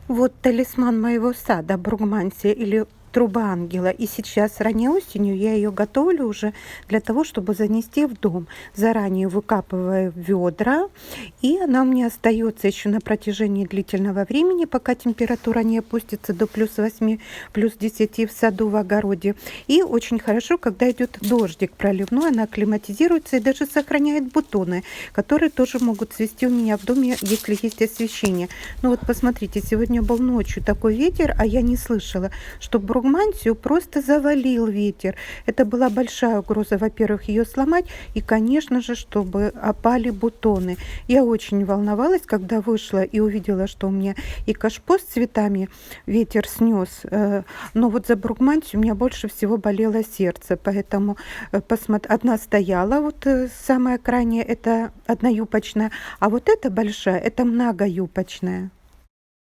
Вот талисман моего сада, бругмансия или труба ангела. И сейчас ранней осенью я ее готовлю уже для того, чтобы занести в дом. Заранее выкапываю ведра, и она у меня остается еще на протяжении длительного времени, пока температура не опустится до +8, +10 в саду, в огороде. И очень хорошо, когда идет дождик проливной, она акклиматизируется и даже сохраняет бутоны, которые тоже могут цвести у меня в доме, если есть освещение. Ну вот посмотрите, сегодня был ночью такой ветер, а я не слышала, что бругмансию просто завалил ветер. Это была большая угроза, во-первых, ее сломать, и, конечно же, чтобы опали бутоны. Я очень волновалась, когда вышла и увидела, что у меня и кашпо с цветами ветер снес, но вот за бругмансию у меня больше всего болело сердце, поэтому одна стояла, вот самая крайняя, это одноюпочная, а вот эта большая, это многоюпочная.